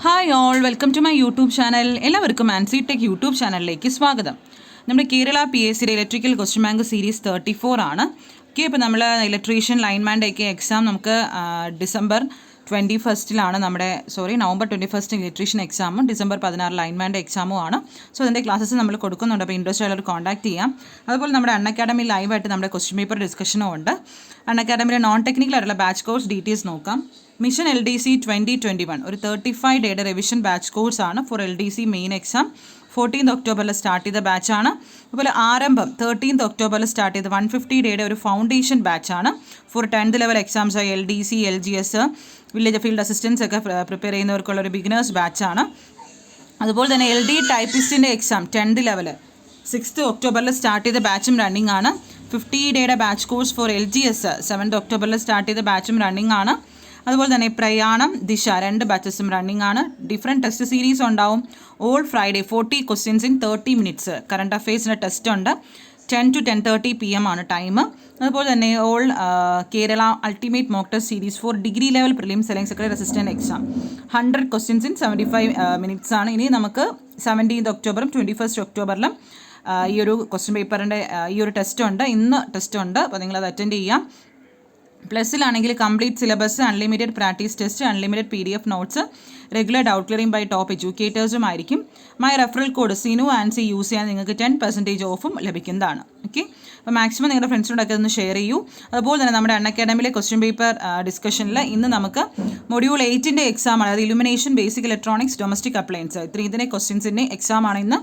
Hi all, welcome to my YouTube channel. എല്ലാവർക്കും Ancy tech YouTube ചാനലിലേക്ക് സ്വാഗതം. നമ്മുടെ കേരള PSCയുടെ ഇലക്ട്രിക്കൽ ക്വസ്റ്റ്യൻ ബാങ്ക് സീരീസ് 34 ആണ്. ഓക്കെ, ഇപ്പോൾ നമ്മൾ ഇലക്ട്രീഷ്യൻ ലൈൻമാൻ്റെയൊക്കെ എക്സാം നമുക്ക് നവംബർ 21 ഇലക്ട്രീഷ്യൻ എക്സാമും December 16 ലൈൻമാൻ്റെ എക്സാമും ആണ്. സോ അതിൻ്റെ ക്ലാസ്സസ് നമ്മൾ കൊടുക്കുന്നുണ്ട്. അപ്പോൾ ഇൻട്രസ്റ്റ് ഉള്ളവർ കോൺടാക്ട് ചെയ്യാം. അതുപോലെ നമ്മുടെ അൺഅക്കാഡമി ലൈവായിട്ട് നമ്മുടെ ക്വസ്റ്റ്യൻ പേപ്പർ ഡിസ്കഷനും ഉണ്ട്. അൺഅക്കാഡമിയിലെ നോൺ ടെക്നിക്കൽ ആയിട്ടുള്ള ബാച്ച് കോഴ്സ് ഡീറ്റെയിൽസ് നോക്കാം. മിഷൻ LDC 2021 ഒരു 35 ഡേയുടെ റിവിഷൻ ബാച്ച് കോഴ്സാണ് for LDC main exam. 14th ഒക്ടോബറിൽ സ്റ്റാർട്ട് ചെയ്ത ബാച്ചാണ്. അതുപോലെ ആരംഭം 13th ഒക്ടോബറിൽ സ്റ്റാർട്ട് ചെയ്ത 150 ഡേയുടെ ഒരു ഫൗണ്ടേഷൻ ബാച്ചാണ് for 10th level exams LDC, LGS, village field assistance ഒക്കെ പ്രിപ്പയർ ചെയ്യുന്നവർക്കുള്ള ഒരു ബിഗിനേഴ്സ് ബാച്ചാണ്. അതുപോലെ തന്നെ LD ടൈപ്പിസ്റ്റിൻ്റെ exam 10th level 6th ഒക്ടോബറിൽ സ്റ്റാർട്ട് ചെയ്ത ബാച്ചും റണ്ണിംഗ് ആണ്. 50 ഡേയുടെ batch course for LGS 7th ഒക്ടോബറിൽ സ്റ്റാർട്ട് ചെയ്ത ബാച്ചും റണ്ണിംഗ് ആണ്. അതുപോലെ തന്നെ പ്രയാണം, ദിശ 2 ബാച്ചസും റണ്ണിംഗ് ആണ്. ഡിഫറെൻറ്റ് ടെസ്റ്റ് സീരീസ് ഉണ്ടാവും. All Friday 40 questions in 30 minutes current അഫെയർസിൻ്റെ ടെസ്റ്റ് ഉണ്ട്. 10 to 10:30 PM ആണ് ടൈം. അതുപോലെ തന്നെ all Kerala ultimate mock test series for degree level prelims അല്ലെങ്കിൽ secretary assistant exam 100 questions in 75 minutes ആണ്. ഇനി നമുക്ക് 17th ഒക്ടോബറും 21st ഒക്ടോബറിലും ഈ ഒരു ക്വസ്റ്റ്യൻ പേപ്പറിൻ്റെ ഈ ഒരു ടെസ്റ്റ് ഉണ്ട്. ഇന്ന് ടെസ്റ്റ് ഉണ്ട്. അപ്പോൾ നിങ്ങളത് അറ്റൻഡ് ചെയ്യാം. പ്ലസ്സിലാണെങ്കിൽ complete syllabus, unlimited practice test, unlimited PDF notes, regular doubt clearing by top എഡ്യൂക്കേറ്റേഴ്സും ആയിരിക്കും. My referral code Sinu Ancy use ചെയ്യാൻ നിങ്ങൾക്ക് 10% ഓഫും ലഭിക്കുന്നതാണ്. ഓക്കെ, അപ്പോൾ മാക്സിമം നിങ്ങളുടെ ഫ്രണ്ട്സിനോടൊക്കെ ഒന്ന് ഷെയർ ചെയ്യൂ. അതുപോലെ തന്നെ നമ്മുടെ അൺഅക്കാഡമിയിലെ ക്വസ്റ്റ്യൻ പേപ്പർ ഡിസ്കഷനിൽ ഇന്ന് നമുക്ക് മൊഡ്യൂൾ 8ൻ്റെ എക്സാമാണ്. അതായത് illumination, basic electronics, domestic appliance, ഇതിൻ്റെ ക്വസ്റ്റ്യൻസിൻ്റെ എക്സാമാണ് ഇന്ന്.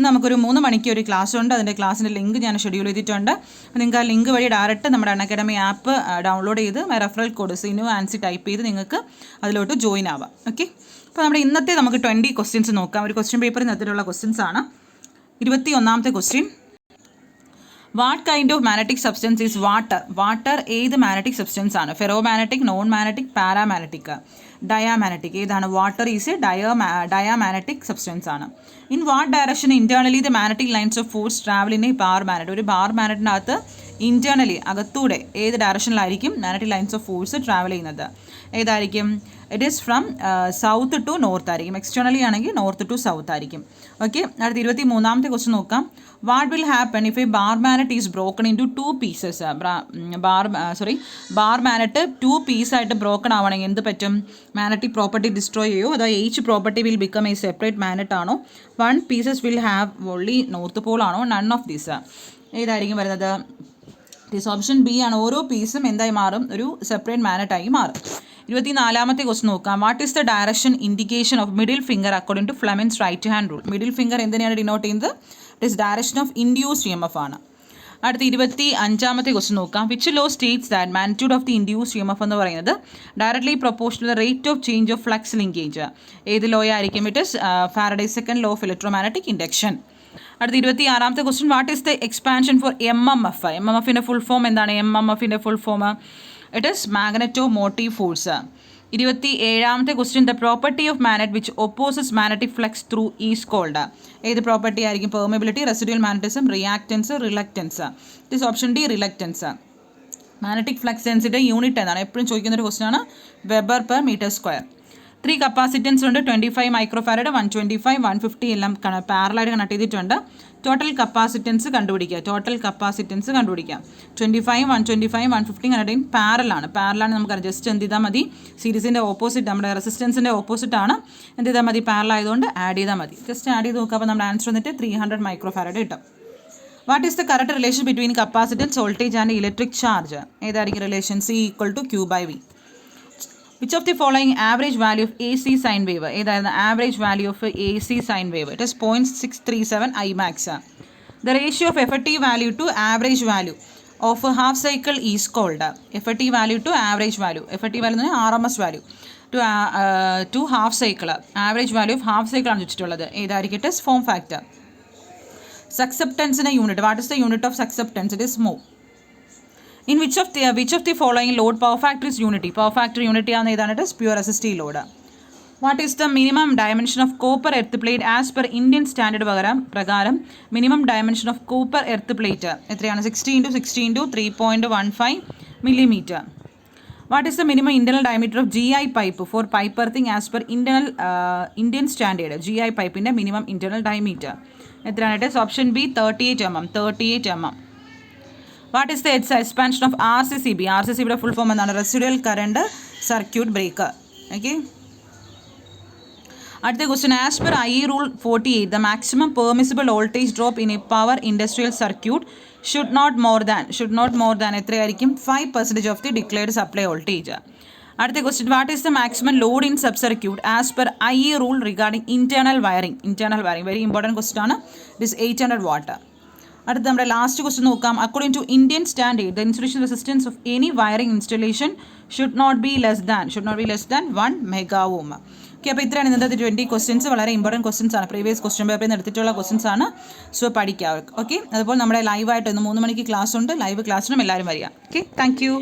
നമുക്കൊരു 3 മണിക്ക് ഒരു ക്ലാസ് ഉണ്ട്. അതിൻ്റെ ക്ലാസ്സിൻ്റെ ലിങ്ക് ഞാൻ ഷെഡ്യൂൾ ചെയ്തിട്ടുണ്ട്. അപ്പോൾ നിങ്ങൾക്ക് ആ ലിങ്ക് വഴി ഡയറക്റ്റ് നമ്മുടെ അൺഅക്കാഡമി ആപ്പ് ഡൗൺലോഡ് ചെയ്ത് my referral code Sinu Ancy type ചെയ്ത് നിങ്ങൾക്ക് അതിലോട്ട് ജോയിൻ ആവാം. ഓക്കെ, അപ്പോൾ നമ്മുടെ ഇന്നത്തെ നമുക്ക് 20 ക്വസ്റ്റ്യൻസ് നോക്കാം. ഒരു ക്വസ്റ്റ്യൻ പേപ്പറിൽ നിന്നിട്ടുള്ള ക്വസ്റ്റ്യൻസ് ആണ്. 21ാമത്തെ question, what kind of magnetic substance is water? Water ഏത് മാഗ്നറ്റിക് സബ്സ്റ്റൻസ് ആണ്? Ferromagnetic, non magnetic, paramagnetic, diamagnetic? ഏതാണ്? Water is a diamagnetic substance ആണ്. In what direction internally the magnetic lines of force travel in a bar magnet? ഒരു bar മാഗ്നറ്റിനകത്ത് internally അകത്തൂടെ ഏത് ഡയറക്ഷനിലായിരിക്കും magnetic lines of force travel ചെയ്യുന്നത്? ഏതായിരിക്കും? It is from south to north ആയിരിക്കും. Externally ആണെങ്കിൽ നോർത്ത് ടു സൗത്ത് ആയിരിക്കും. ഓക്കെ, അടുത്ത 23ാമത്തെ ക്വസ്റ്റ്യൻ നോക്കാം. What will happen if a bar magnet is broken into 2 pieces? Bar magnet 2 പീസായിട്ട് broken ആവണമെങ്കിൽ എന്ത് പറ്റും? മാഗ്നറ്റിക് പ്രോപ്പർട്ടി ഡിസ്ട്രോയ് ചെയ്യോ? അതോ H property will become a separate magnet ആണോ? 1 pieces will have only north pole ആണോ? None of these. ഏതായിരിക്കും വരുന്നത്? ദിസ് ഓപ്ഷൻ ബി ആണ്. ഓരോ പീസും എന്തായി മാറും? ഒരു സെപ്പറേറ്റ് മാഗ്നറ്റായി മാറും. 24ാമത്തെ ക്വസ്റ്റ്യൻ നോക്കാം. What is the direction indication of middle finger according to Fleming's right hand rule? Middle finger എന്തിനാണ് ഡിനോട്ട് ചെയ്യുന്നത്? It is direction of induced EMF ആണ്. അടുത്ത 25ാമത്തെ ക്വസ്റ്റ്യൻ നോക്കാം. Which law states that magnitude of the induced EMF എന്ന് പറയുന്നത് directly proportional to the rate of change of flux linkage? ഏത് law ആയിരിക്കും? It is Faraday's second law of electromagnetic induction. അടുത്ത 26ാമത്തെ question, what is the expansion for MMF? MMFിൻ്റെ full form എന്താണ്? MMFിൻ്റെ full form it is magnetomotive force. 27ാമത്തെ question, the property of magnet which opposes magnetic flux through is called? ഏത് property ആയിരിക്കും? Permeability, residual magnetism, reactance, reluctance? It is option D, reluctance. Magnetic flux density unit എന്താണ്? എപ്പോഴും ചോദിക്കുന്നൊരു question ആണ്. Weber per metre square. 3 capacitance ഉണ്ട്. 25 microfarad, 125, 150 എല്ലാം പാരലായിട്ട് connect ചെയ്തിട്ടുണ്ട്. ടോട്ടൽ കപ്പാസിറ്റൻസ് കണ്ടുപിടിക്കുക. 25, 125, 150 കണക്ട് ചെയ്യും. പാരലാണ് നമുക്ക് ജസ്റ്റ് എന്ത് ചെയ്താൽ മതി? സീരീസിൻ്റെ ഓപ്പോസിറ്റ്, നമ്മുടെ റെസിസ്റ്റൻസിൻ്റെ ഓപ്പോസിറ്റ് ആണ്. എന്ത് ചെയ്താൽ മതി? പാരലായതുകൊണ്ട് ആഡ് ചെയ്താൽ മതി. ജസ്റ്റ് ആഡ് ചെയ്ത് നോക്കുക. അപ്പോൾ നമ്മുടെ ആൻസർ വന്നിട്ട് 300 മൈക്രോഫാരഡ് കിട്ടും. What is the correct relation between capacitance, voltage and electric charge? ഏതായിരിക്കും relation? C = Q/V. Which of the following average value of AC sine wave? ഏതായിരുന്നു average value of AC sine wave? It is 0.637 Imax. The ratio of effective value to average value of a half cycle is called? Effective value to average value. Effective value എന്ന് പറഞ്ഞാൽ RMS value to half cycle. Average value of half cycle ആണ് ചോദിച്ചിട്ടുള്ളത്. ഏതായിരിക്കും? It is form factor. Susceptance unit. What is the unit of susceptance? It is mho. In which of the following load power factor is unity? Power factor unity ആണ്. ഏതാണ്? It is pure resistive load. What is the minimum dimension of copper earth plate as per Indian standard പ്രകാരം minimum dimension of copper earth plate എത്രയാണ്? 60 × 60 × 3.15 millimeter. What is the minimum internal diameter of GI pipe for pipe earthing as per Indian standard? GI പൈപ്പിൻ്റെ minimum internal diameter എത്രയാണ്? Option B 38 mm. 38 mm. What is the expansion of RCCB? RCCBയുടെ full form എന്താണ്? Residual current circuit breaker. Okay, അടുത്ത question. As per IE rule 48 the maximum permissible voltage drop in a power industrial circuit should not more than എത്രയായിരിക്കും? 5% of the declared supply voltage. അടുത്ത question. What is the maximum load in sub circuit as per IE rule regarding internal wiring? Very important question ആണ്. It is 800 watt. അടുത്ത നമ്മുടെ last question നോക്കാം. According to Indian standard the insulation resistance of any wiring installation should not be less than 1 mega ohm. Okay, അപ്പോൾ ഇത്രയാണ് ഇന്നത്തെ 20 questions. വളരെ important questions ആണ്. Previous question പേപ്പറിൽ നിന്ന് എടുത്തിട്ടുള്ള ക്വസ്റ്റ്യൻസ് ആണ്. സോ പഠിക്കുക. ഓക്കെ, അതുപോലെ നമ്മുടെ ലൈവായിട്ട് ഇന്ന് 3 മണിക്ക് ക്ലാസ് ഉണ്ട്. ലൈവ് ക്ലാസ്സിനും എല്ലാവരും വരിക. Okay, thank you.